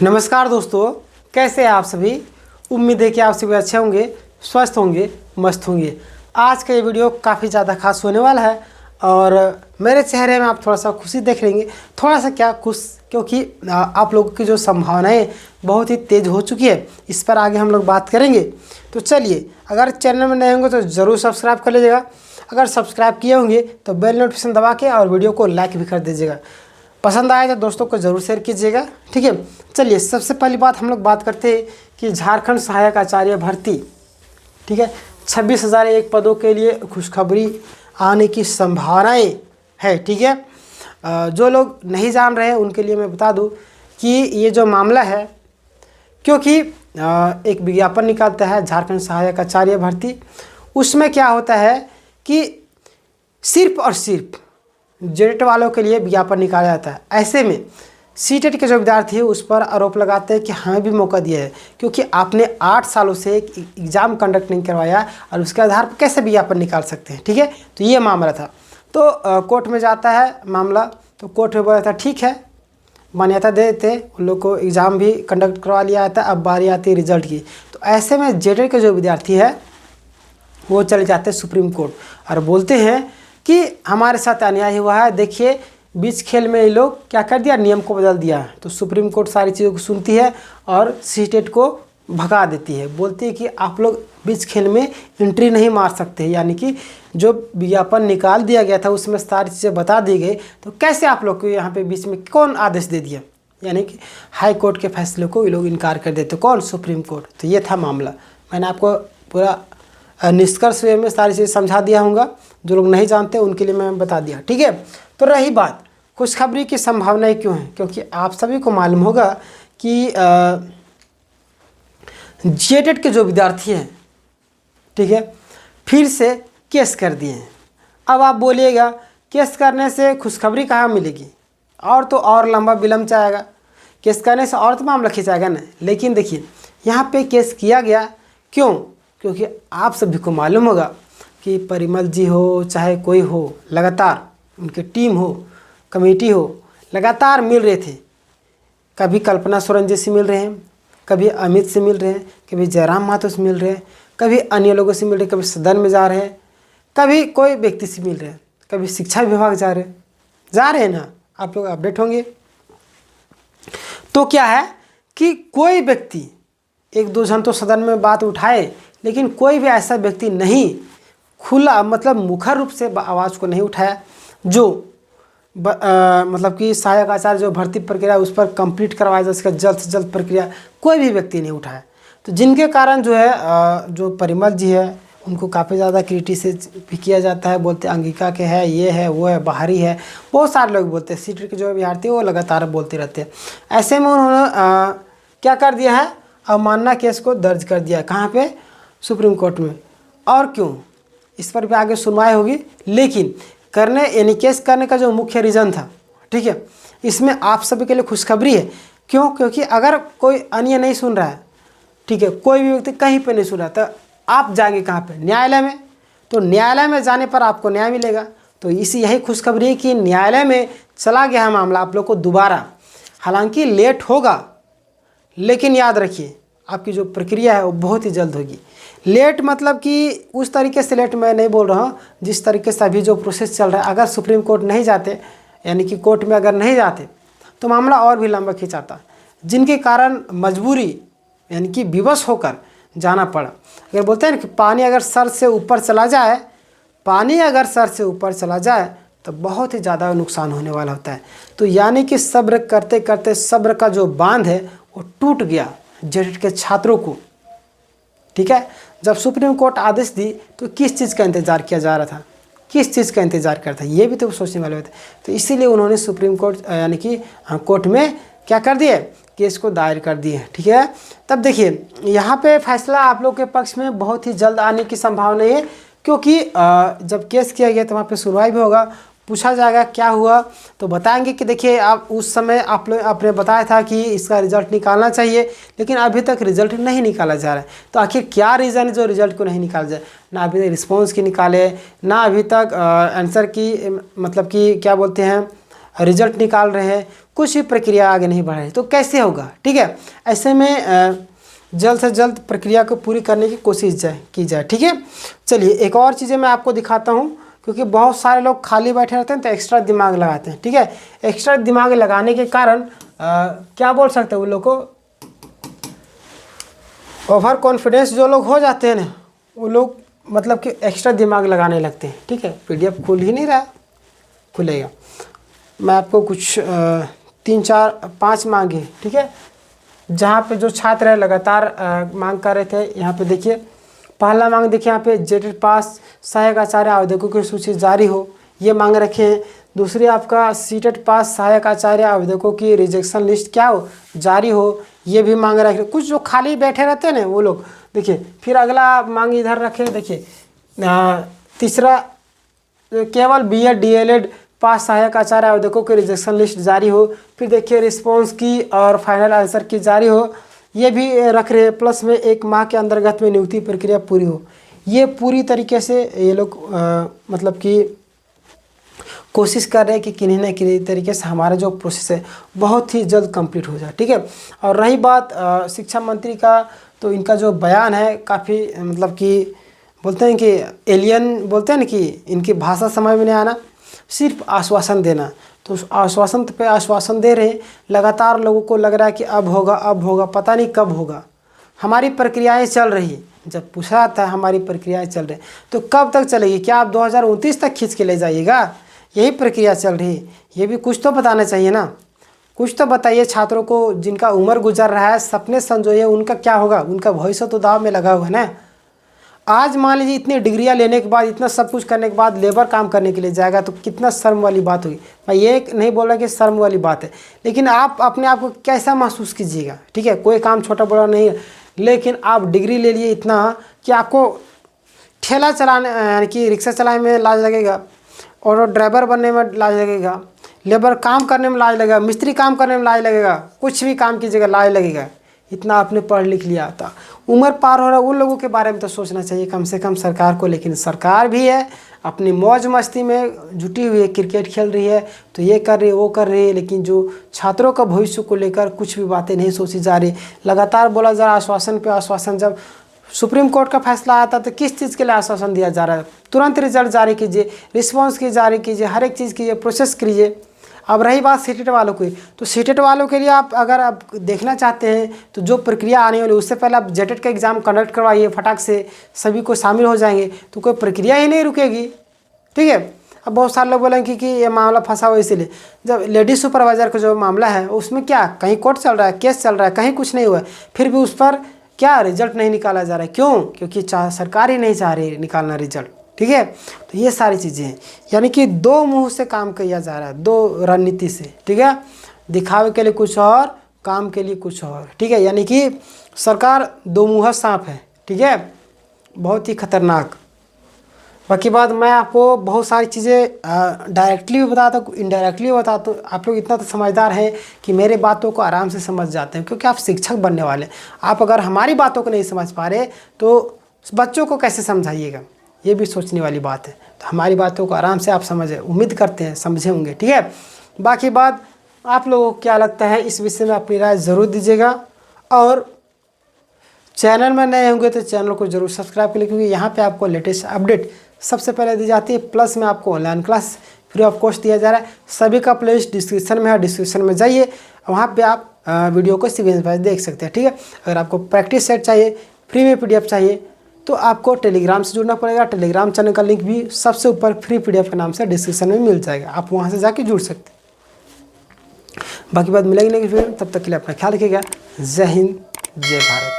नमस्कार दोस्तों, कैसे हैं आप सभी। उम्मीद है कि आप सभी अच्छे होंगे, स्वस्थ होंगे, मस्त होंगे। आज का ये वीडियो काफ़ी ज़्यादा खास होने वाला है और मेरे चेहरे में आप थोड़ा सा खुशी देख लेंगे। थोड़ा सा क्या खुश, क्योंकि आप लोगों की जो संभावनाएं बहुत ही तेज़ हो चुकी है। इस पर आगे हम लोग बात करेंगे। तो चलिए, अगर चैनल में नए होंगे तो ज़रूर सब्सक्राइब कर लीजिएगा। अगर सब्सक्राइब किए होंगे तो बेल नोटिफिकेशन दबा के और वीडियो को लाइक भी कर दीजिएगा। पसंद आए तो दोस्तों को ज़रूर शेयर कीजिएगा, ठीक है। चलिए, सबसे पहली बात हम लोग बात करते हैं कि झारखंड सहायक आचार्य भर्ती, ठीक है, 26,001 पदों के लिए खुशखबरी आने की संभावनाएं है, ठीक है। जो लोग नहीं जान रहे हैं उनके लिए मैं बता दूं कि ये जो मामला है, क्योंकि एक विज्ञापन निकालता है झारखंड सहायक आचार्य भर्ती, उसमें क्या होता है कि सिर्फ और सिर्फ जेटेट वालों के लिए विज्ञापन निकाला जाता है। ऐसे में सीटेट के जो विद्यार्थी हैं उस पर आरोप लगाते हैं कि हमें भी मौका दिया है, क्योंकि आपने 8 सालों से एक एग्ज़ाम कंडक्ट नहीं करवाया और उसके आधार पर कैसे विज्ञापन निकाल सकते हैं, ठीक है। तो ये मामला था। तो कोर्ट में जाता है मामला, तो कोर्ट में बोला था ठीक है, मान्यता दे देते, उन लोग को एग्ज़ाम भी कंडक्ट करवा लिया जाता है। अब बारी आती है रिजल्ट की। तो ऐसे में जेटेट के जो विद्यार्थी है वो चले जाते हैं सुप्रीम कोर्ट और बोलते हैं कि हमारे साथ अन्याय हुआ है। देखिए, बीच खेल में ये लोग क्या कर दिया, नियम को बदल दिया। तो सुप्रीम कोर्ट सारी चीज़ों को सुनती है और सीटेट को भगा देती है। बोलती है कि आप लोग बीच खेल में एंट्री नहीं मार सकते, यानी कि जो विज्ञापन निकाल दिया गया था उसमें सारी चीज़ें बता दी गई, तो कैसे आप लोग को यहाँ पे बीच में कौन आदेश दे दिया। यानी कि हाई कोर्ट के फैसले को ये लोग इनकार कर देते। कौन? Supreme court. तो ये था मामला। मैंने आपको पूरा निष्कर्ष वे में सारी चीज़ समझा दिया होगा। जो लोग नहीं जानते उनके लिए मैं बता दिया, ठीक है। तो रही बात खुशखबरी की संभावनाएं क्यों हैं, क्योंकि आप सभी को मालूम होगा कि जेटेट के जो विद्यार्थी हैं, ठीक है, फिर से केस कर दिए हैं। अब आप बोलिएगा केस करने से खुशखबरी कहाँ मिलेगी, और तो और लंबा विलम्ब जाएगा, केस करने से और तो मामला खिंचाएगा ना। लेकिन देखिए, यहाँ पे केस किया गया क्यों, क्योंकि आप सभी को मालूम होगा कि परिमल जी हो चाहे कोई हो, लगातार उनकी टीम हो, कमेटी हो, लगातार मिल रहे थे। कभी कल्पना सोरेन जी से मिल रहे हैं, कभी अमित से मिल रहे हैं, कभी जयराम महतो से मिल रहे हैं, कभी अन्य लोगों से मिल रहे हैं, कभी सदन में जा रहे हैं, कभी कोई व्यक्ति से मिल रहे हैं, कभी शिक्षा विभाग जा रहे हैं ना। आप लोग अपडेट होंगे। तो क्या है कि कोई व्यक्ति, एक दो जन तो सदन में बात उठाए, लेकिन कोई भी ऐसा व्यक्ति नहीं खुला, मतलब मुखर रूप से आवाज़ को नहीं उठाया जो मतलब कि सहायक आचार्य जो भर्ती प्रक्रिया उस पर कंप्लीट करवाया जाए, उसका जल्द से जल्द प्रक्रिया कोई भी व्यक्ति नहीं उठाया। तो जिनके कारण जो है जो परिमल जी है उनको काफ़ी ज़्यादा क्रिटिसाइज भी किया जाता है। बोलते अंगिका के है, ये है, वो है, बाहरी है, बहुत सारे लोग बोलते हैं। सीटेट के जो विद्यार्थी वो लगातार बोलते रहते हैं। ऐसे में उन्होंने क्या कर दिया है, अवमानना केस को दर्ज कर दिया। कहाँ पे? सुप्रीम कोर्ट में। और क्यों, इस पर भी आगे सुनवाई होगी। लेकिन करने यानी केस करने का जो मुख्य रीज़न था, ठीक है, इसमें आप सभी के लिए खुशखबरी है। क्यों? क्योंकि अगर कोई अन्य नहीं सुन रहा है, ठीक है, कोई भी व्यक्ति कहीं पे नहीं सुन रहा, तो आप जाएंगे कहाँ पे? न्यायालय में। तो न्यायालय में जाने पर आपको न्याय मिलेगा। तो इसी यही खुशखबरी है कि न्यायालय में चला गया है मामला आप लोग को दोबारा। हालांकि लेट होगा, लेकिन याद रखिए आपकी जो प्रक्रिया है वो बहुत ही जल्द होगी। लेट मतलब कि उस तरीके से लेट मैं नहीं बोल रहा हूँ जिस तरीके से अभी जो प्रोसेस चल रहा है। अगर सुप्रीम कोर्ट नहीं जाते, यानी कि कोर्ट में अगर नहीं जाते, तो मामला और भी लंबा खिंचाता, जिनके कारण मजबूरी यानी कि विवश होकर जाना पड़ा। अगर बोलते हैं ना कि पानी अगर सर से ऊपर चला जाए, तो बहुत ही ज़्यादा नुकसान होने वाला होता है। तो यानी कि सब्र करते करते सब्र का जो बांध है वो टूट गया जेटेट के छात्रों को, ठीक है। जब सुप्रीम कोर्ट आदेश दी तो किस चीज़ का इंतज़ार किया जा रहा था, किस चीज़ का इंतज़ार करता, ये भी तो सोचने वाले होते। तो इसीलिए उन्होंने सुप्रीम कोर्ट यानी कि कोर्ट में क्या कर दिए, केस को दायर कर दिए, ठीक है। तब देखिए, यहाँ पे फैसला आप लोग के पक्ष में बहुत ही जल्द आने की संभावना है, क्योंकि जब केस किया गया तो वहाँ पे सुनवाई भी होगा, पूछा जाएगा क्या हुआ, तो बताएंगे कि देखिए आप उस समय आप लोग आपने बताया था कि इसका रिज़ल्ट निकालना चाहिए, लेकिन अभी तक रिज़ल्ट नहीं निकाला जा रहा है। तो आखिर क्या रीज़न है जो रिज़ल्ट को नहीं निकाला जाए? ना अभी तक रिस्पॉन्स की निकाले, ना अभी तक आंसर की, मतलब कि क्या बोलते हैं, रिजल्ट निकाल रहे हैं, कुछ भी प्रक्रिया आगे नहीं बढ़ रही, तो कैसे होगा? ठीक है, ऐसे में जल्द से जल्द प्रक्रिया को पूरी करने की कोशिश की जाए। ठीक है, चलिए एक और चीज़ें मैं आपको दिखाता हूँ, क्योंकि बहुत सारे लोग खाली बैठे रहते हैं तो एक्स्ट्रा दिमाग लगाते हैं। ठीक है, एक्स्ट्रा दिमाग लगाने के कारण क्या बोल सकते हैं, उन लोग को ओवर कॉन्फिडेंस जो लोग हो जाते हैं ना, वो लोग मतलब कि एक्स्ट्रा दिमाग लगाने लगते हैं। ठीक है, PDF खुल ही नहीं रहा, खुलेगा। मैं आपको कुछ 3 4 5 मांगे, ठीक है, जहाँ पे जो छात्र है लगातार मांग कर रहे थे। यहाँ पे देखिए पहला मांग देखिए, यहाँ पे जेटेड पास सहायक आचार्य आवेदकों की सूची जारी हो, ये मांग रखे हैं। दूसरी आपका सीटेट पास सहायक आचार्य आवेदकों की रिजेक्शन लिस्ट क्या हो, जारी हो, ये भी मांग रखे। कुछ जो खाली बैठे रहते हैं ना वो लोग, देखिए फिर अगला मांग इधर रखे, देखिए तीसरा केवल BEd DLEd पास सहायक आचार्य आवेदकों की रिजेक्शन लिस्ट जारी हो। फिर देखिए रिस्पॉन्स की और फाइनल आंसर की जारी हो, ये भी रख रहे हैं। प्लस में 1 माह के अंतर्गत में नियुक्ति प्रक्रिया पूरी हो। ये पूरी तरीके से ये लोग मतलब कि कोशिश कर रहे हैं कि किन्हीं न किन्हीं तरीके से हमारा जो प्रोसेस है बहुत ही जल्द कंप्लीट हो जाए। ठीक है, और रही बात शिक्षा मंत्री का, तो इनका जो बयान है काफ़ी मतलब कि बोलते हैं कि एलियन बोलते हैं ना, कि इनकी भाषा समझ में नहीं आना, सिर्फ आश्वासन देना। तो उस आश्वासन पे आश्वासन दे रहे हैं, लगातार लोगों को लग रहा है कि अब होगा अब होगा, पता नहीं कब होगा। हमारी प्रक्रियाएं चल रही है, जब पूछा था हमारी प्रक्रियाएं चल रही, तो कब तक चलेगी? क्या आप 2029 तक खींच के ले जाइएगा? यही प्रक्रिया चल रही है, ये भी कुछ तो बताना चाहिए ना। कुछ तो बताइए छात्रों को, जिनका उम्र गुजर रहा है, सपने संजोए, उनका क्या होगा? उनका भविष्य तो दाव में लगा हुआ है ना। आज मान लीजिए इतनी डिग्रियां लेने के बाद, इतना सब कुछ करने के बाद लेबर काम करने के लिए जाएगा, तो कितना शर्म वाली बात होगी। मैं ये नहीं बोल रहा कि शर्म वाली बात है, लेकिन आप अपने आप को कैसा महसूस कीजिएगा? ठीक है, कोई काम छोटा बड़ा नहीं है, लेकिन आप डिग्री ले लिए इतना कि आपको ठेला चलाने यानी कि रिक्शा चलाने में लाज लगेगा, और ड्राइवर बनने में लाज लगेगा, लेबर काम करने में लाज लगेगा, मिस्त्री काम करने में लाज लगेगा, कुछ भी काम कीजिएगा लाज लगेगा। इतना आपने पढ़ लिख लिया था, उम्र पार हो रहा है, उन लोगों के बारे में तो सोचना चाहिए कम से कम सरकार को। लेकिन सरकार भी है अपनी मौज मस्ती में जुटी हुई है, क्रिकेट खेल रही है, तो ये कर रही है वो कर रही है, लेकिन जो छात्रों का भविष्य को लेकर कुछ भी बातें नहीं सोची जा रही। लगातार बोला जा रहा आश्वासन पे आश्वासन। जब सुप्रीम कोर्ट का फैसला आया था तो किस चीज़ के लिए आश्वासन दिया जा रहा है? तुरंत रिजल्ट जारी कीजिए, रिस्पॉन्स की जारी कीजिए, हर एक चीज़ कीजिए, प्रोसेस कीजिए। अब रही बात सीटेट वालों की, तो सीटेट वालों के लिए आप अगर आप देखना चाहते हैं तो जो प्रक्रिया आने वाली, उससे पहले आप जेटेट का एग्ज़ाम कंडक्ट करवाइए, फटाक से सभी को शामिल हो जाएंगे, तो कोई प्रक्रिया ही नहीं रुकेगी। ठीक है, अब बहुत सारे लोग बोलेंगे कि ये मामला फंसा हुआ, इसीलिए जब लेडीज सुपरवाइज़र का जो मामला है उसमें क्या कहीं कोर्ट चल रहा है, केस चल रहा है, कहीं कुछ नहीं हुआ है, फिर भी उस पर क्या रिजल्ट नहीं निकाला जा रहा है? क्यों? क्योंकि सरकार ही नहीं चाह रही निकालना रिजल्ट। ठीक है, तो ये सारी चीज़ें हैं, यानी कि 2 मुंह से काम किया जा रहा है, 2 रणनीति से। ठीक है, दिखावे के लिए कुछ और, काम के लिए कुछ और। ठीक है, यानी कि सरकार 2 मुँहा सांप है। ठीक है, बहुत ही खतरनाक। बाकी बात मैं आपको बहुत सारी चीज़ें डायरेक्टली भी बताता हूँ, इनडायरेक्टली भी बताता हूँ। आप लोग इतना तो समझदार हैं कि मेरे बातों को आराम से समझ जाते हैं, क्योंकि आप शिक्षक बनने वाले। आप अगर हमारी बातों को नहीं समझ पा रहे तो बच्चों को कैसे समझाइएगा? ये भी सोचने वाली बात है। तो हमारी बातों को आराम से आप समझे, उम्मीद करते हैं समझे होंगे। ठीक है, बाकी बात आप लोगों को क्या लगता है इस विषय में अपनी राय ज़रूर दीजिएगा, और चैनल में नए होंगे तो चैनल को जरूर सब्सक्राइब करें, क्योंकि यहाँ पे आपको लेटेस्ट अपडेट सबसे पहले दी जाती है। प्लस में आपको online class free of cost दिया जा रहा है, सभी का प्लेलिस्ट डिस्क्रिप्शन में है, डिस्क्रिप्शन में जाइए, वहाँ पे आप वीडियो को सीक्वेंस वाइज देख सकते हैं। ठीक है, अगर आपको प्रैक्टिस सेट चाहिए, फ्री में PDF चाहिए, तो आपको टेलीग्राम से जुड़ना पड़ेगा। टेलीग्राम चैनल का लिंक भी सबसे ऊपर फ्री PDF के नाम से डिस्क्रिप्शन में मिल जाएगा, आप वहाँ से जाके जुड़ सकते हैं। बाकी बात मिलेगी नहीं फिर, तब तक के लिए अपना ख्याल रखिएगा। जय हिंद, जय भारत।